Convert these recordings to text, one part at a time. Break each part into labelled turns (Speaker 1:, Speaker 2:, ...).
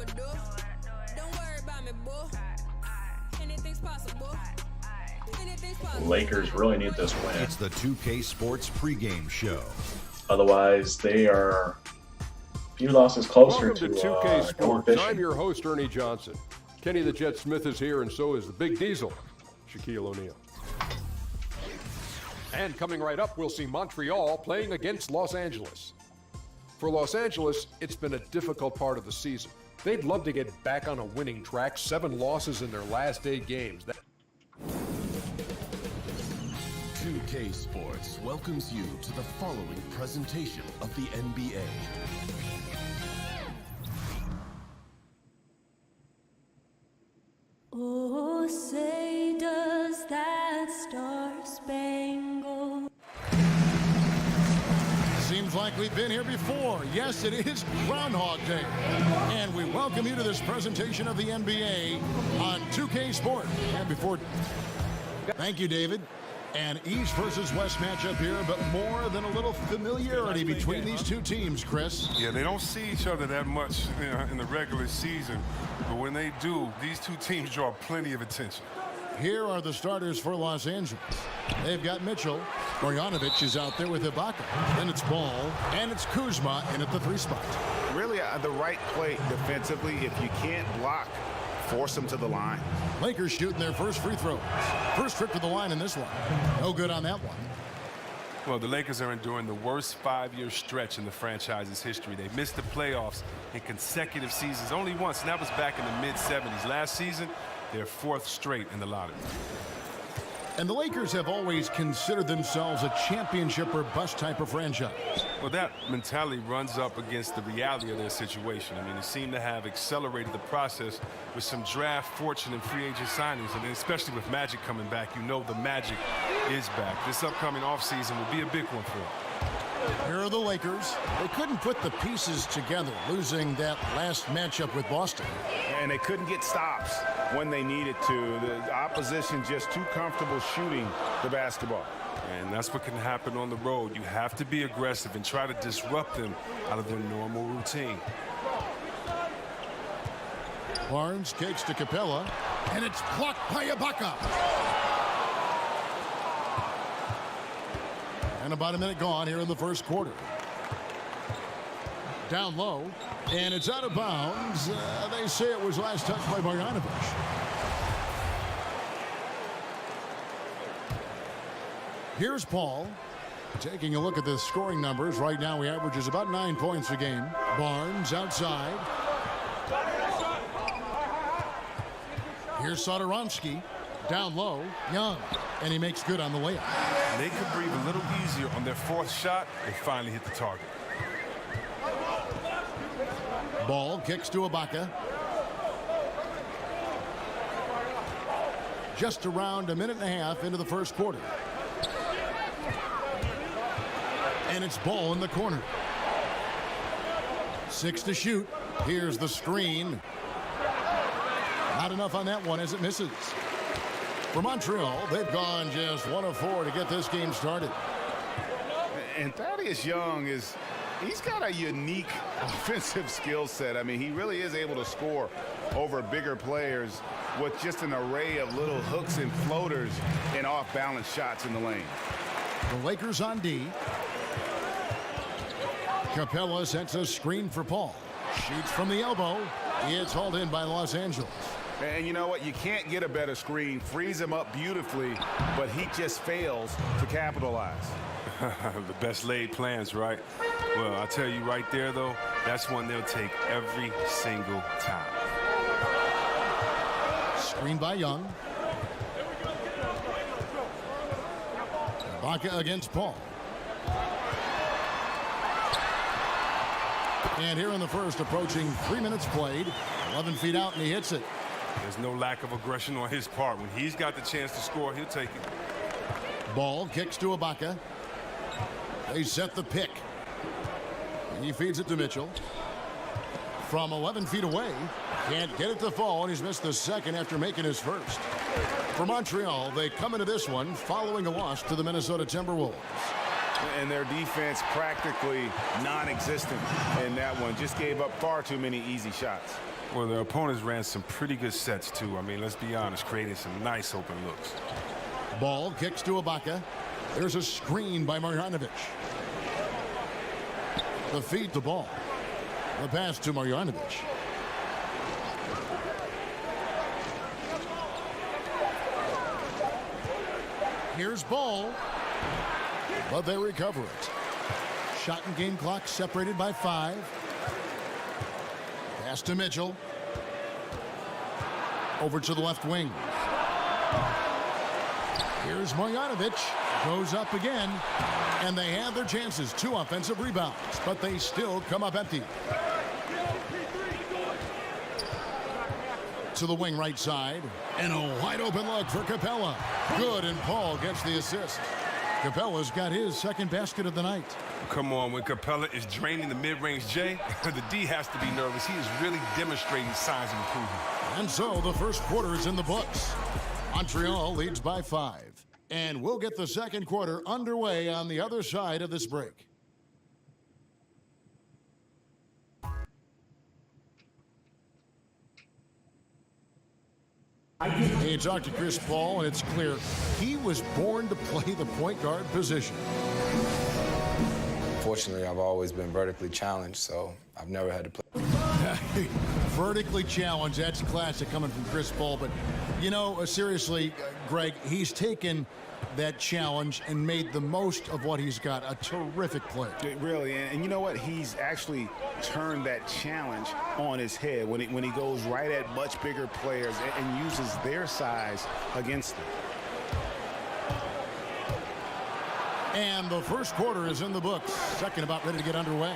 Speaker 1: ever do. Don't worry about me, boo. Anything's possible.
Speaker 2: Lakers really need this win.
Speaker 3: It's the 2K Sports pregame show.
Speaker 2: Otherwise, they are a few losses closer
Speaker 4: Welcome to 2K Sports. I'm your host, Ernie Johnson. Kenny the Jet Smith is here, and so is the Big Diesel, Shaquille O'Neal. And coming right up, we'll see Montreal playing against Los Angeles. For Los Angeles, it's been a difficult part of the season. They'd love to get back on a winning track, 7 losses in their last 8 games.
Speaker 5: 2K Sports welcomes you to the following presentation of the NBA.
Speaker 6: Oh, say does that star-spangled...
Speaker 7: Seems like we've been here before. Yes, it is Groundhog Day. And we welcome you to this presentation of the NBA on 2K Sports. And before... Thank you, David. An East versus West matchup here, but more than a little familiarity between these two teams, Chris.
Speaker 8: Yeah, they don't see each other that much in the regular season, but when they do, these two teams draw plenty of attention.
Speaker 7: Here are the starters for Los Angeles. They've got Mitchell. Bogdanovic is out there with Ibaka. Then it's Ball, and it's Kuzma in at the 3 spot.
Speaker 9: Really, the right play defensively. If you can't block, force them to the line.
Speaker 7: Lakers shooting their first free throws. First trip to the line in this one. No good on that one.
Speaker 8: Well, the Lakers are enduring the worst 5-year stretch in the franchise's history. They missed the playoffs in consecutive seasons only once, and that was back in the mid-70s. Last season, their 4th straight in the lottery.
Speaker 7: And the Lakers have always considered themselves a championship or bust type of franchise.
Speaker 8: Well, that mentality runs up against the reality of their situation. I mean, they seem to have accelerated the process with some draft fortune and free agent signings, and then especially with Magic coming back, you know the magic is back. This upcoming offseason will be a big one for them.
Speaker 7: Here are the Lakers. They couldn't put the pieces together, losing that last matchup with Boston.
Speaker 9: And they couldn't get stops when they needed to. The opposition just too comfortable shooting the basketball.
Speaker 8: And that's what can happen on the road. You have to be aggressive and try to disrupt them out of their normal routine.
Speaker 7: Barnes kicks to Capella, and it's blocked by Ibaka. And about a minute gone here in the first quarter. Down low, and it's out of bounds. They say it was last touched by Bogdanovic. Here's Paul. Taking a look at the scoring numbers. Right now he averages about 9 points a game. Barnes outside. Here's Satoransky. Down low, Young. And he makes good on the layup.
Speaker 8: They could breathe a little easier on their 4th shot. They finally hit the target.
Speaker 7: Ball kicks to Ibaka. Just around a minute and a half into the first quarter. And it's Ball in the corner. 6 to shoot. Here's the screen. Not enough on that one as it misses. For Montreal, they've gone just 1 of 4 to get this game started.
Speaker 9: And Thaddeus Young he's got a unique offensive skill set. I mean, he really is able to score over bigger players with just an array of little hooks and floaters and off-balance shots in the lane.
Speaker 7: The Lakers on D. Capella sets a screen for Paul. Shoots from the elbow. It's hauled in by Los Angeles.
Speaker 9: And you know what? You can't get a better screen. Frees him up beautifully, but he just fails to capitalize.
Speaker 8: The best laid plans, right? Well, I'll tell you right there, though, that's one they'll take every single time.
Speaker 7: Screen by Young. Ibaka against Paul. And here in the first, approaching 3 minutes played. 11 feet out, and he hits it.
Speaker 8: There's no lack of aggression on his part. When he's got the chance to score, he'll take it.
Speaker 7: Ball kicks to Ibaka. They set the pick. He feeds it to Mitchell. From 11 feet away. Can't get it to fall, and he's missed the second after making his first. For Montreal, they come into this one following a loss to the Minnesota Timberwolves.
Speaker 9: And their defense practically non-existent in that one. Just gave up far too many easy shots.
Speaker 8: Well, the opponents ran some pretty good sets, too. I mean, let's be honest, creating some nice open looks.
Speaker 7: Ball kicks to Ibaka. There's a screen by Marjanovic. The feed to Ball. The pass to Marjanovic. Here's Ball. But they recover it. Shot and game clock separated by 5. Pass to Mitchell. Over to the left wing. Here's Marjanovic. Goes up again. And they have their chances. 2 offensive rebounds. But they still come up empty. To the wing right side. And a wide open look for Capella. Good, and Paul gets the assist. Capella's got his second basket of the night.
Speaker 8: Come on, when Capella is draining the mid-range J, the D has to be nervous. He is really demonstrating signs of improvement.
Speaker 7: And so the first quarter is in the books. Montreal leads by 5. And we'll get the second quarter underway on the other side of this break. Hey, talk to Chris Paul, and it's clear he was born to play the point guard position.
Speaker 10: Fortunately, I've always been vertically challenged, so I've never had to play.
Speaker 7: Vertically challenged, that's classic coming from Chris Paul. But, you know, seriously, Greg, he's taken that challenge and made the most of what he's got. A terrific player.
Speaker 9: Really, and you know what? He's actually turned that challenge on his head when he goes right at much bigger players and uses their size against them.
Speaker 7: And the first quarter is in the books. Second about ready to get underway.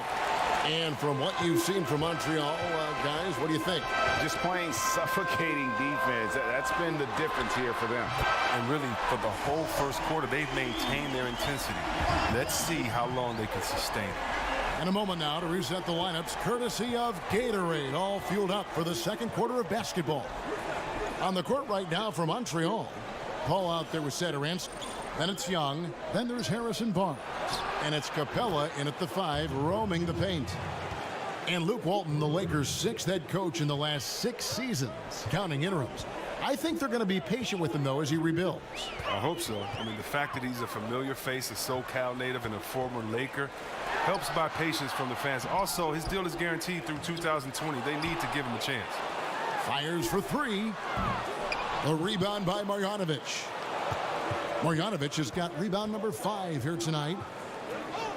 Speaker 7: And from what you've seen from Montreal, guys, what do you think?
Speaker 9: Just playing suffocating defense. That's been the difference here for them.
Speaker 8: And really, for the whole first quarter, they've maintained their intensity. Let's see how long they can sustain it.
Speaker 7: In a moment now to reset the lineups, courtesy of Gatorade, all fueled up for the second quarter of basketball. On the court right now for Montreal, Paul out there with Satoransky. Then it's Young. Then there's Harrison Barnes. And it's Capella in at the 5, roaming the paint. And Luke Walton, the Lakers' 6th head coach in the last 6 seasons, counting interims. I think they're going to be patient with him, though, as he rebuilds.
Speaker 8: I hope so. I mean, the fact that he's a familiar face, a SoCal native, and a former Laker helps buy patience from the fans. Also, his deal is guaranteed through 2020. They need to give him a chance.
Speaker 7: Fires for 3. The rebound by Marjanovic. Marjanovic has got rebound number 5 here tonight.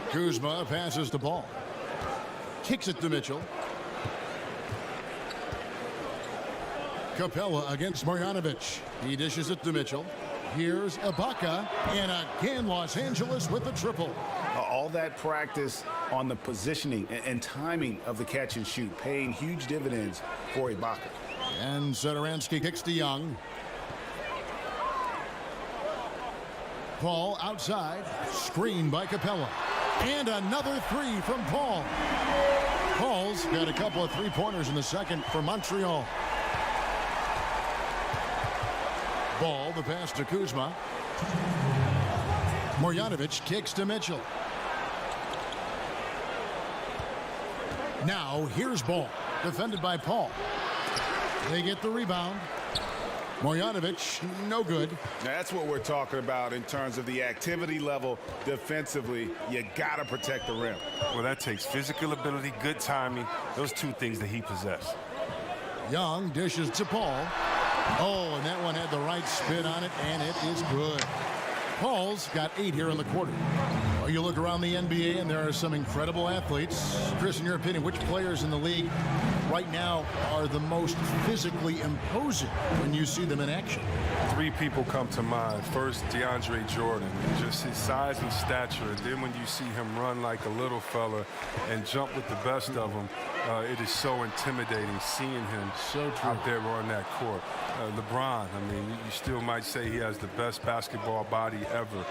Speaker 7: Kuzma passes the ball. Kicks it to Mitchell. Capella against Marjanovic. He dishes it to Mitchell. Here's Ibaka. And again, Los Angeles with the triple.
Speaker 9: All that practice on the positioning and timing of the catch and shoot, paying huge dividends for Ibaka.
Speaker 7: And Satoransky kicks to Young. Paul outside. Screen by Capella. And another 3 from Paul. Paul's got a couple of 3-pointers in the second for Montreal. Ball, the pass to Kuzma. Marjanovic kicks to Mitchell. Now here's Ball, defended by Paul. They get the rebound. Marjanovic, no good.
Speaker 9: That's what we're talking about in terms of the activity level defensively. You got to protect the rim.
Speaker 8: Well, that takes physical ability, good timing, those 2 things that he possesses.
Speaker 7: Young dishes to Paul. Oh, and that one had the right spin on it, and it is good. Paul's got 8 here in the quarter. Well, you look around the NBA, and there are some incredible athletes. Chris, in your opinion, which players in the league right now are the most physically imposing when you see them in action?
Speaker 8: 3 people come to mind. First, DeAndre Jordan, just his size and stature. And then when you see him run like a little fella and jump with the best of them, it is so intimidating seeing him out there on that court. LeBron, I mean, you still might say he has the best basketball body ever,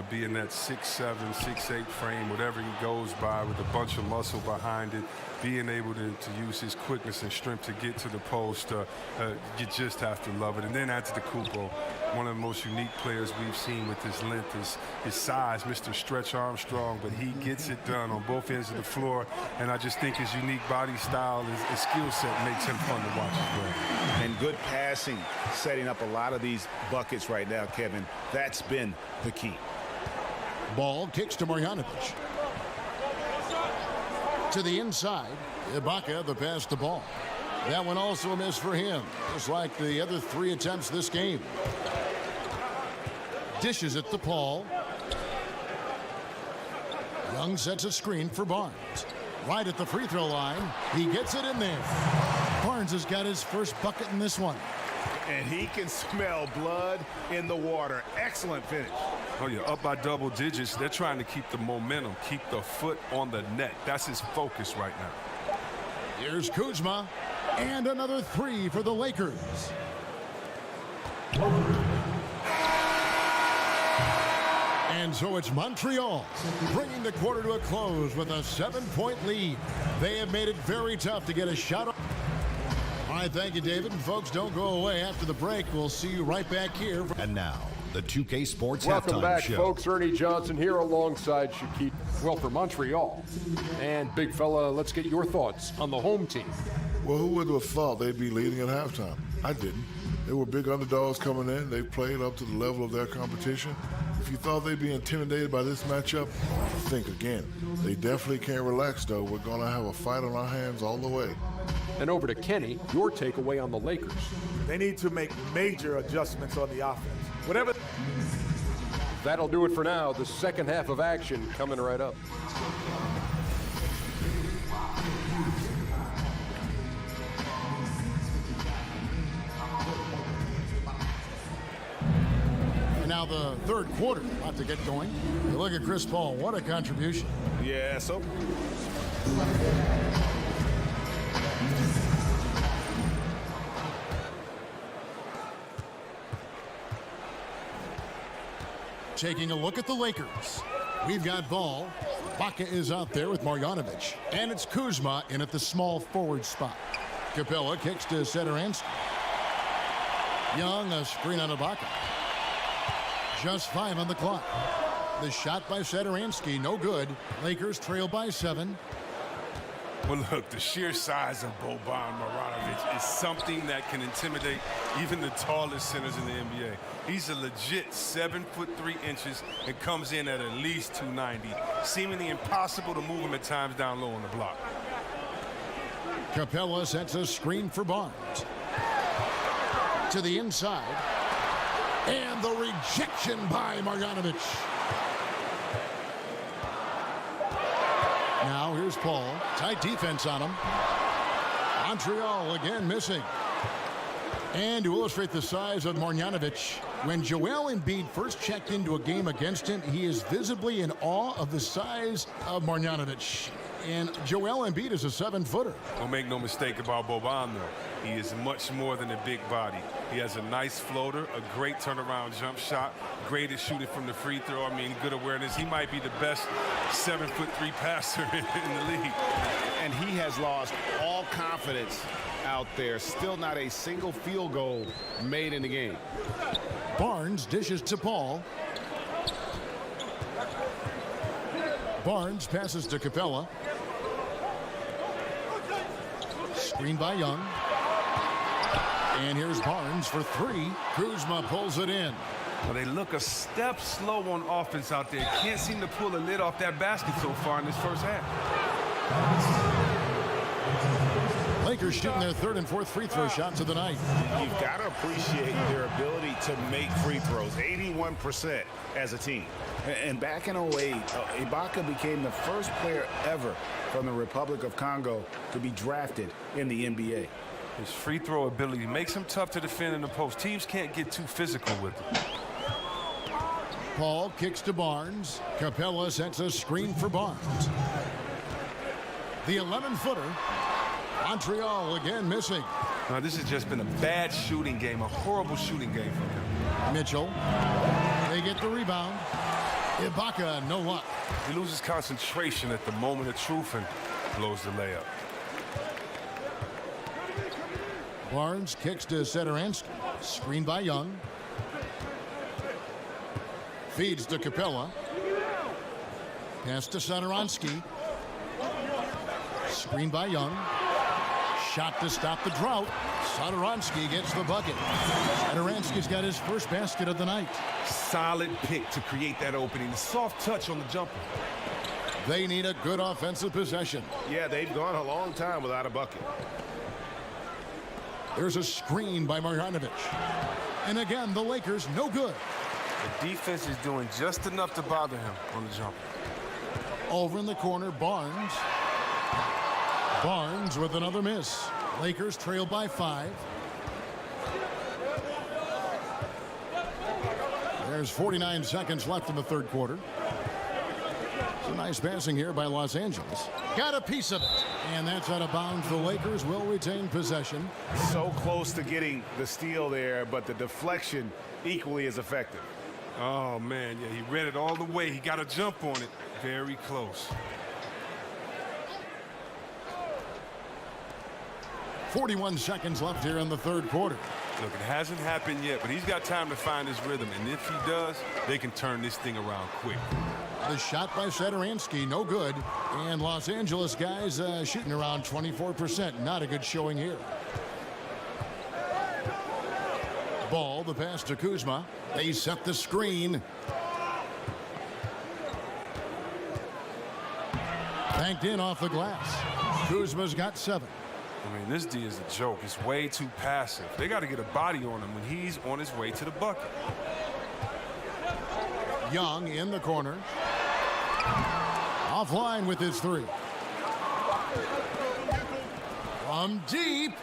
Speaker 8: being that 6'7", 6'8" frame, whatever he goes by, with a bunch of muscle behind it, being able to use his quickness and strength to get to the post, you just have to love it. And then after the Kupo, one of the most unique players we've seen with his length is his size, Mr. Stretch Armstrong, but he gets it done on both ends of the floor, and I just think his unique body style, his skill set makes him fun to watch as well.
Speaker 9: And good passing, setting up a lot of these buckets right now, Kevin. That's been the key.
Speaker 7: Ball kicks to Marjanovic. To the inside, Ibaka, the pass to Ball. That one also a miss for him, just like the other 3 attempts this game. Dishes it to Paul. Young sets a screen for Barnes. Right at the free throw line. He gets it in there. Barnes has got his first bucket in this one.
Speaker 9: And he can smell blood in the water. Excellent finish.
Speaker 8: Oh, yeah, up by double digits. They're trying to keep the momentum, keep the foot on the net. That's his focus right now.
Speaker 7: Here's Kuzma. And another 3 for the Lakers. And so it's Montreal bringing the quarter to a close with a 7-point lead. They have made it very tough to get a shot. All right, thank you, David. And folks, don't go away. After the break, we'll see you right back here.
Speaker 3: And now, the 2K Sports
Speaker 4: Welcome
Speaker 3: Halftime
Speaker 4: back,
Speaker 3: Show.
Speaker 4: folks. Ernie Johnson here alongside Shaquille. Well, for Montreal. And, big fella, let's get your thoughts on the home team.
Speaker 11: Well, who would have thought they'd be leading at halftime? I didn't. They were big underdogs coming in. They played up to the level of their competition. If you thought they'd be intimidated by this matchup, think again. They definitely can't relax, though. We're going to have a fight on our hands all the way.
Speaker 4: And over to Kenny, your takeaway on the Lakers.
Speaker 12: They need to make major adjustments on the offense. Whatever.
Speaker 4: That'll do it for now. The second half of action coming right up.
Speaker 7: And now the third quarter about to get going. You look at Chris Paul. What a contribution.
Speaker 9: Yeah, so
Speaker 7: taking a look at the Lakers. We've got Ball. Ibaka is out there with Marjanovic. And it's Kuzma in at the small forward spot. Capella kicks to Satoransky. Young, a screen on Ibaka. Just 5 on the clock. The shot by Satoransky, no good. Lakers trail by 7.
Speaker 8: Well, look, the sheer size of Boban Marjanovic is something that can intimidate even the tallest centers in the NBA. He's a legit 7'3" and comes in at least 290. Seemingly impossible to move him at times down low on the block.
Speaker 7: Capella sets a screen for Barnes. To the inside. And the rejection by Marjanovic. Now here's Paul. Tight defense on him. Montreal again missing. And to illustrate the size of Marjanovic, when Joel Embiid first checked into a game against him, he is visibly in awe of the size of Marjanovic. And Joel Embiid is a 7-footer.
Speaker 8: Don't make no mistake about Boban, though. He is much more than a big body. He has a nice floater, a great turnaround jump shot, great at shooting from the free throw. I mean, good awareness. He might be the best 7'3" passer in the league.
Speaker 9: And he has lost all confidence out there. Still not a single field goal made in the game.
Speaker 7: Barnes dishes to Paul. Barnes passes to Capella. Screen by Young. And here's Barnes for 3. Kuzma pulls it in.
Speaker 8: Well, they look a step slow on offense out there. Can't seem to pull the lid off that basket so far in this first half.
Speaker 7: Lakers shooting their 3rd and 4th free throw shots of the night.
Speaker 9: You've got to appreciate their ability to make free throws. 81% as a team. And back in 08, Ibaka became the first player ever from the Republic of Congo to be drafted in the NBA.
Speaker 8: His free throw ability makes him tough to defend in the post. Teams can't get too physical with him.
Speaker 7: Paul kicks to Barnes. Capella sets a screen for Barnes. The 11-footer. Montreal again missing.
Speaker 8: Now, this has just been a bad shooting game, a horrible shooting game for him.
Speaker 7: Mitchell. They get the rebound. Ibaka, no luck.
Speaker 8: He loses concentration at the moment of truth and blows the layup.
Speaker 7: Barnes kicks to Satoransky. Screen by Young. Feeds to Capella. Pass to Satoransky. Screen by Young. Shot to stop the drought. Satoransky gets the bucket. Satoransky's got his first basket of the night.
Speaker 8: Solid pick to create that opening. Soft touch on the jumper.
Speaker 7: They need a good offensive possession.
Speaker 9: Yeah, they've gone a long time without a bucket.
Speaker 7: There's a screen by Marjanovic. And again, the Lakers no good.
Speaker 8: The defense is doing just enough to bother him on the jumper.
Speaker 7: Over in the corner, Barnes. Barnes with another miss. Lakers trail by 5. There's 49 seconds left in the third quarter. Some nice passing here by Los Angeles. Got a piece of it. And that's out of bounds. The Lakers will retain possession.
Speaker 9: So close to getting the steal there, but the deflection equally as effective.
Speaker 8: Oh, man, yeah, he read it all the way. He got a jump on it. Very close.
Speaker 7: 41 seconds left here in the third quarter.
Speaker 8: Look, it hasn't happened yet, but he's got time to find his rhythm. And if he does, they can turn this thing around quick.
Speaker 7: The shot by Satoransky, no good. And Los Angeles guys shooting around 24%. Not a good showing here. Ball, the pass to Kuzma. They set the screen. Banked in off the glass. Kuzma's got 7.
Speaker 8: I mean, this D is a joke. It's way too passive. They got to get a body on him when he's on his way to the bucket.
Speaker 7: Young in the corner. Offline with his 3. From deep.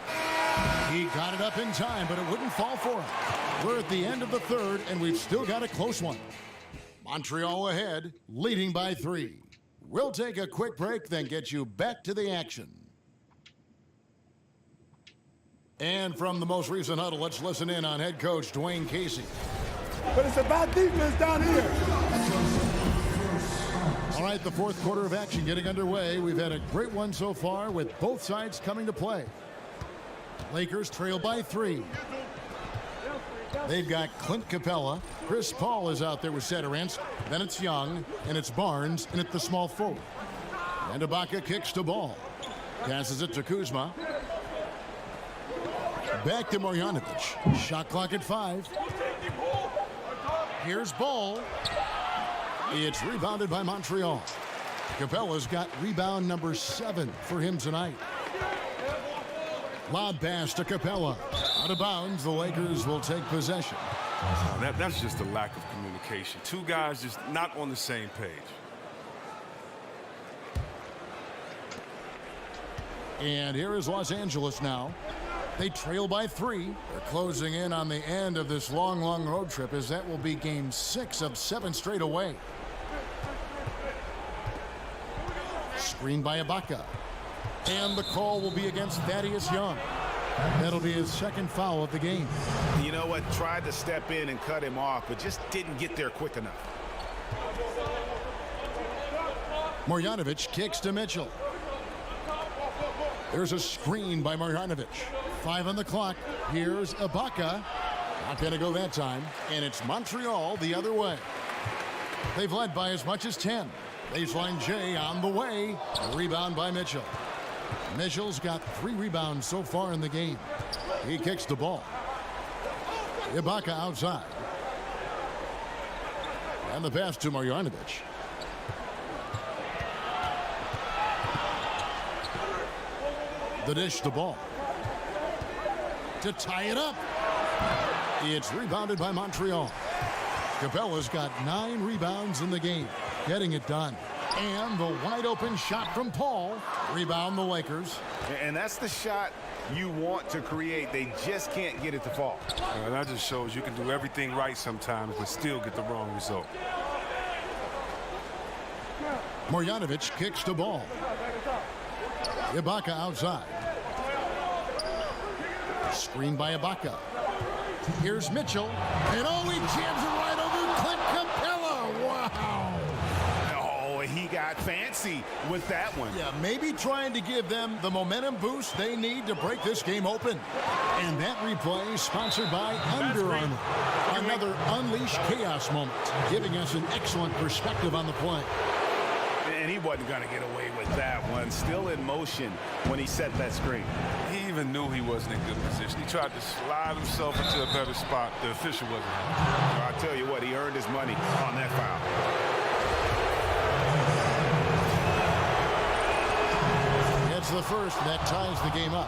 Speaker 7: He got it up in time, but it wouldn't fall for him. We're at the end of the third, and we've still got a close one. Montreal ahead, leading by 3. We'll take a quick break, then get you back to the action. And from the most recent huddle, let's listen in on head coach Dwayne Casey.
Speaker 12: But it's about defense down here.
Speaker 7: All right, the fourth quarter of action getting underway. We've had a great one so far with both sides coming to play. Lakers trail by 3. They've got Clint Capella. Chris Paul is out there with Satoransky. Then it's Young, and it's Barnes, and it's the small forward. And Ibaka kicks to Ball. Passes it to Kuzma. Back to Marjanovic. Shot clock at 5. Here's Ball. It's rebounded by Montreal. Capella's got rebound number 7 for him tonight. Lob pass to Capella. Out of bounds, the Lakers will take possession.
Speaker 8: That's just a lack of communication. Two guys just not on the same page.
Speaker 7: And here is Los Angeles now. They trail by 3. They're closing in on the end of this long, long road trip, as that will be game 6 of 7 straight away. Screen by Ibaka. And the call will be against Thaddeus Young. That'll be his second foul of the game.
Speaker 9: You know what? Tried to step in and cut him off, but just didn't get there quick enough.
Speaker 7: Marjanovic kicks to Mitchell. There's a screen by Marjanovic. 5 on the clock. Here's Ibaka. Not going to go that time. And it's Montreal the other way. They've led by as much as 10. Baseline J on the way. A rebound by Mitchell. Mitchell's got 3 rebounds so far in the game. He kicks the ball. Ibaka outside. And the pass to Marjanovic. The dish to Ball. To tie it up. It's rebounded by Montreal. Capella's got 9 rebounds in the game. Getting it done. And the wide open shot from Paul. Rebound the Lakers.
Speaker 9: And that's the shot you want to create. They just can't get it to fall.
Speaker 8: That just shows you can do everything right sometimes, but still get the wrong result.
Speaker 7: Marjanovic kicks to Ball. Ibaka outside. Screen by Ibaka. Here's Mitchell. And oh, he jams it right over Clint Capella. Wow.
Speaker 9: he got fancy with that one.
Speaker 7: Yeah, maybe trying to give them the momentum boost they need to break this game open. And that replay is sponsored by Under Armour. Another Unleash Chaos moment, giving us an excellent perspective on the play.
Speaker 9: And he wasn't going to get away with that one. Still in motion when he set that screen.
Speaker 8: He even knew he wasn't in good position. He tried to slide himself into a better spot. The official wasn't happy.
Speaker 9: I'll tell you what, he earned his money on that foul.
Speaker 7: It's the first that ties the game up.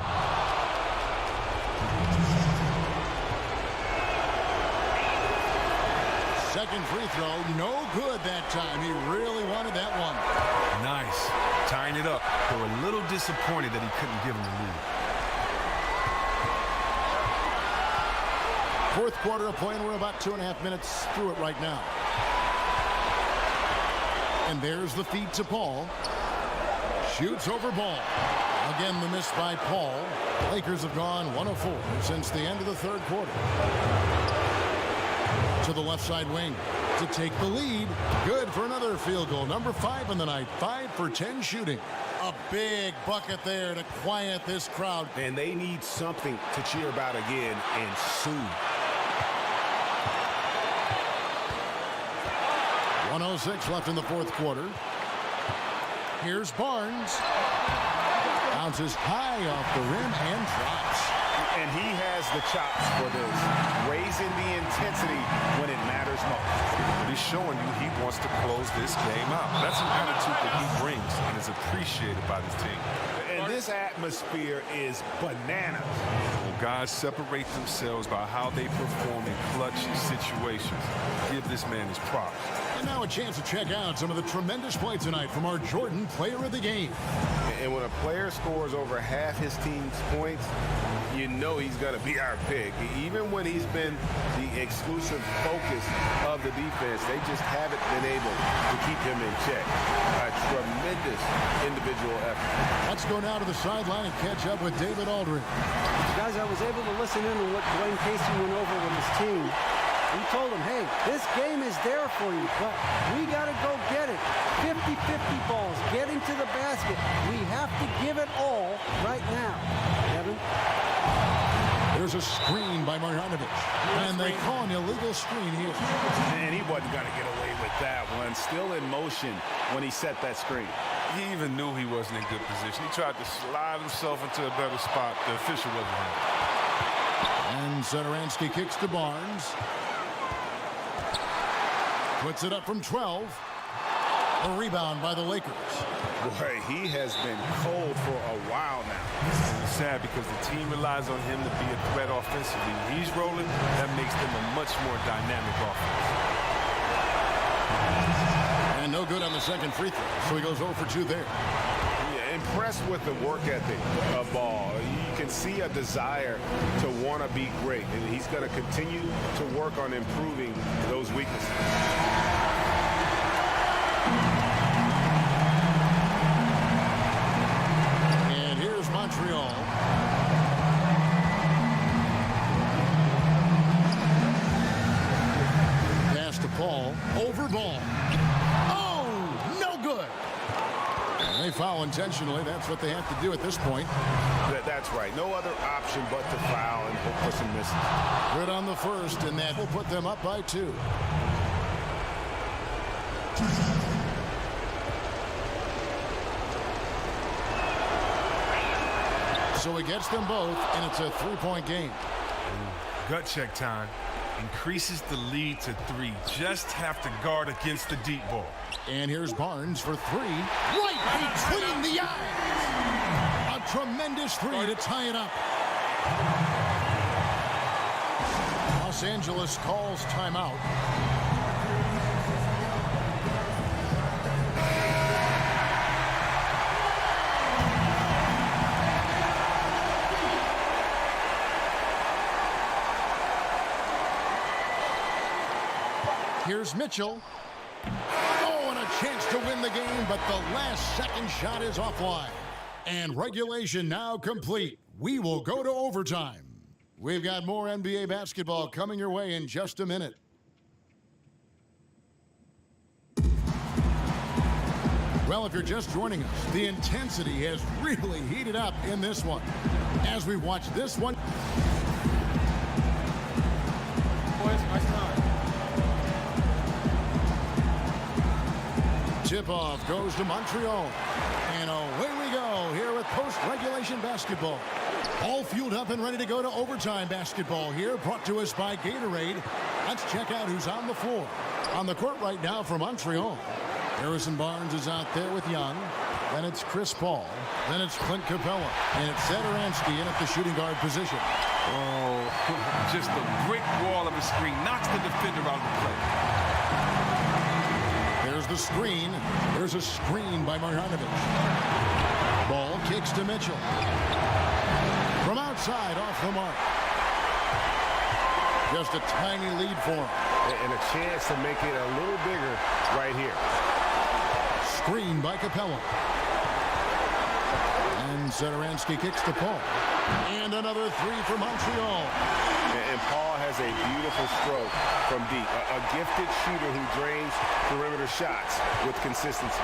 Speaker 7: Second free throw, no good that time. He really wanted that one.
Speaker 8: Nice. Tying it up. They were a little disappointed that he couldn't give him the lead.
Speaker 7: Fourth quarter of play, and we're about 2.5 minutes through it right now. And there's the feed to Paul. Shoots over Ball. Again, the miss by Paul. Lakers have gone 1 of 4 since the end of the third quarter. To the left side wing to take the lead. Good for another field goal. Number 5 in the night. 5 for 10 shooting. A big bucket there to quiet this crowd.
Speaker 9: And they need something to cheer about again, and soon.
Speaker 7: 1:06 left in the fourth quarter. Here's Barnes. Bounces high off the rim and drops.
Speaker 9: And he has the chops for this. Raising the intensity when it matters most.
Speaker 8: But he's showing you he wants to close this game out. That's an attitude that he brings and is appreciated by this team.
Speaker 9: And this atmosphere is bananas.
Speaker 8: Well, guys separate themselves by how they perform in clutch situations. Give this man his props.
Speaker 7: And now a chance to check out some of the tremendous play tonight from our Jordan Player of the Game.
Speaker 9: And when a player scores over half his team's points, you know he's going to be our pick. Even when he's been the exclusive focus of the defense, they just haven't been able to keep him in check. A tremendous individual effort.
Speaker 7: Let's go now to the sideline and catch up with David Aldridge.
Speaker 13: Guys, I was able to listen in on what Dwayne Casey went over with his team. He told them, hey, this game is there for you, but we got to go get it. 50-50 balls, getting to the basket. We have to give it all right now. Kevin?
Speaker 7: There's a screen by Marjanovic, and they call an illegal screen here.
Speaker 9: And he wasn't going to get away with that one. Still in motion when he set that screen.
Speaker 8: He even knew he wasn't in good position. He tried to slide himself into a better spot. The official wasn't happy.
Speaker 7: And Satoransky kicks to Barnes. Puts it up from 12. A rebound by the Lakers.
Speaker 9: Boy, he has been cold for a while now.
Speaker 8: It's sad because the team relies on him to be a threat offensively. When he's rolling, that makes them a much more dynamic offense.
Speaker 7: And no good on the second free throw, so he goes 0 for 2 there.
Speaker 9: Yeah, impressed with the work ethic of Ball. You can see a desire to want to be great, and he's going to continue to work on improving those weaknesses.
Speaker 7: And here's Montreal. Pass to Paul. Over Ball. Oh, no good. And they foul intentionally. That's what they have to do at this point.
Speaker 9: That's right. No other option but to foul and hope for some misses.
Speaker 7: Good on the first, and that will put them up by 2. So he gets them both, and it's a 3-point game.
Speaker 8: Gut check time. Increases the lead to 3. Just have to guard against the deep ball.
Speaker 7: And here's Barnes for 3. Right between the eyes. A tremendous 3 to tie it up. Los Angeles calls timeout. Here's Mitchell. Oh, and a chance to win the game, but the last second shot is offline. And regulation now complete. We will go to overtime. We've got more NBA basketball coming your way in just a minute. Well, if you're just joining us, the intensity has really heated up in this one. As we watch this one. Tip-off goes to Montreal. And away we go here with post-regulation basketball. All fueled up and ready to go to overtime basketball here, brought to us by Gatorade. Let's check out who's on the floor. On the court right now for Montreal. Harrison Barnes is out there with Young. Then it's Chris Paul. Then it's Clint Capella. And it's Satoransky in at the shooting guard position.
Speaker 8: Oh, just a brick wall of a screen. Knocks the defender out of the play.
Speaker 7: There's the screen. There's a screen by Marjanovic. Ball kicks to Mitchell. From outside, off the mark. Just a tiny lead for him.
Speaker 9: And a chance to make it a little bigger right here.
Speaker 7: Screen by Capella. And Satoransky kicks to Paul. And another three for Montreal.
Speaker 9: And Paul has a beautiful stroke from deep. A gifted shooter who drains perimeter shots with consistency.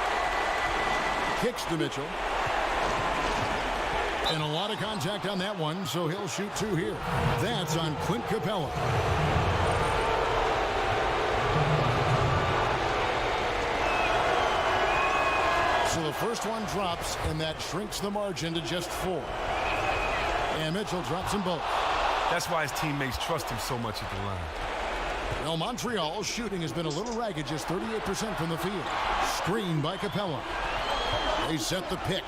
Speaker 7: Kicks to Mitchell. And a lot of contact on that one, so he'll shoot two here. That's on Clint Capella. So the first one drops, and that shrinks the margin to just 4. And Mitchell drops them both.
Speaker 8: That's why his teammates trust him so much at the line.
Speaker 7: Well, Montreal's shooting has been a little ragged, just 38% from the field. Screen by Capella. They set the pick.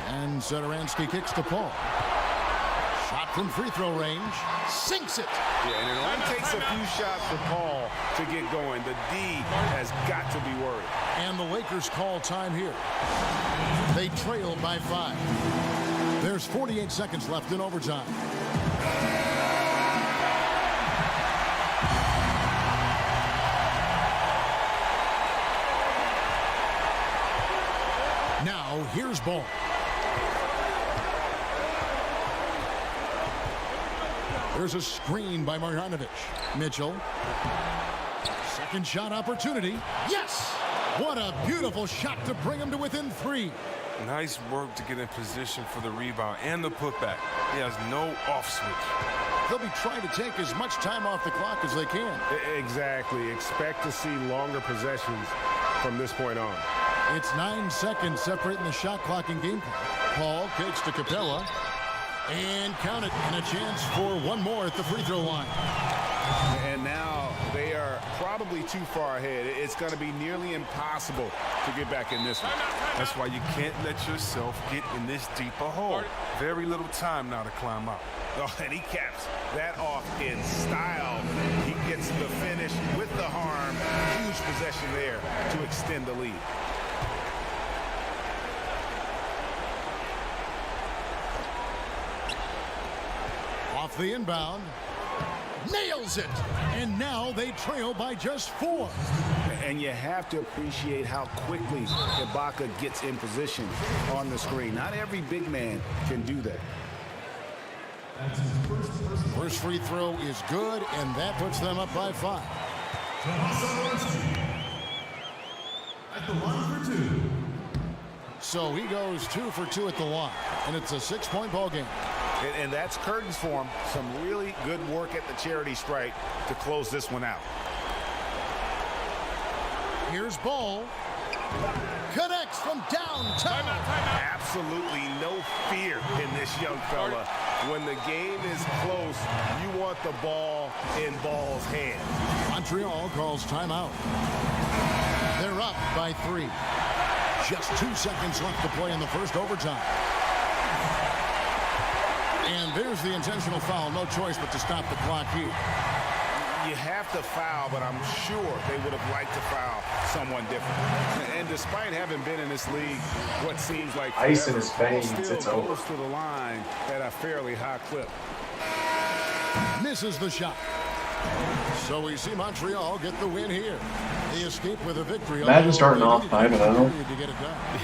Speaker 7: And Satoransky kicks to Paul. Shot from free throw range. Sinks it.
Speaker 9: Yeah, and it only takes a few shots for Paul to get going. The D has got to be worried.
Speaker 7: And the Lakers call time here. They trail by 5. There's 48 seconds left in overtime. Now, here's Ball. There's a screen by Marjanovic. Mitchell. Second shot opportunity. Yes! What a beautiful shot to bring him to within 3.
Speaker 8: Nice work to get in position for the rebound and the putback. He has no off switch.
Speaker 7: They'll be trying to take as much time off the clock as they can.
Speaker 9: Exactly. Expect to see longer possessions from this point on.
Speaker 7: It's 9 seconds separating the shot clock and game clock. Paul kicks to Capella. And count it. And a chance for one more at the free throw line.
Speaker 9: And now they are probably too far ahead. It's going to be nearly impossible to get back in this one.
Speaker 8: That's why you can't let yourself get in this deep a hole. Very little time now to climb out.
Speaker 9: Oh, and he caps that off in style. He gets the finish with the harm. Huge possession there to extend the lead.
Speaker 7: Off the inbound. Nails it. And now they trail by just 4.
Speaker 9: And you have to appreciate how quickly Ibaka gets in position on the screen. Not every big man can do that.
Speaker 7: First free throw is good, and that puts them up by 5.
Speaker 11: At the line for 2.
Speaker 7: So he goes 2 for 2 at the line, and it's a 6-point ball game.
Speaker 9: And that's curtains for him. Some really good work at the charity stripe to close this one out.
Speaker 7: Here's Ball. Connects from downtown.
Speaker 9: Absolutely no fear in this young fella. When the game is close, you want the ball in Ball's hand.
Speaker 7: Montreal calls timeout. They're up by 3. Just 2 seconds left to play in the first overtime. And there's the intentional foul. No choice but to stop the clock here.
Speaker 9: You have to foul, but I'm sure they would have liked to foul someone different. And despite having been in this league what seems like
Speaker 2: ice in his
Speaker 9: forever,
Speaker 2: veins,
Speaker 9: still
Speaker 2: it's
Speaker 9: goes
Speaker 2: over.
Speaker 9: to the line at a fairly high clip.
Speaker 7: Misses the shot. So we see Montreal get the win here. They escape with a victory.
Speaker 2: Imagine starting off 5-0.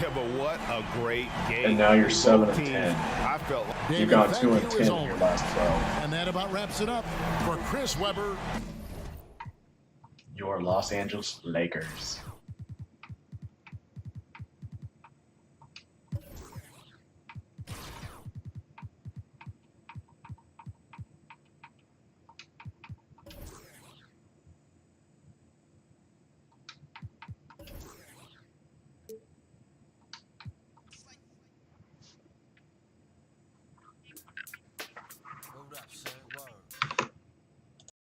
Speaker 9: Yeah, but what a great game.
Speaker 2: And now you're 7-10.
Speaker 9: I felt like
Speaker 2: You've gone 2-10 in your last 12.
Speaker 7: And that about wraps it up for Chris Webber.
Speaker 2: Your Los Angeles Lakers.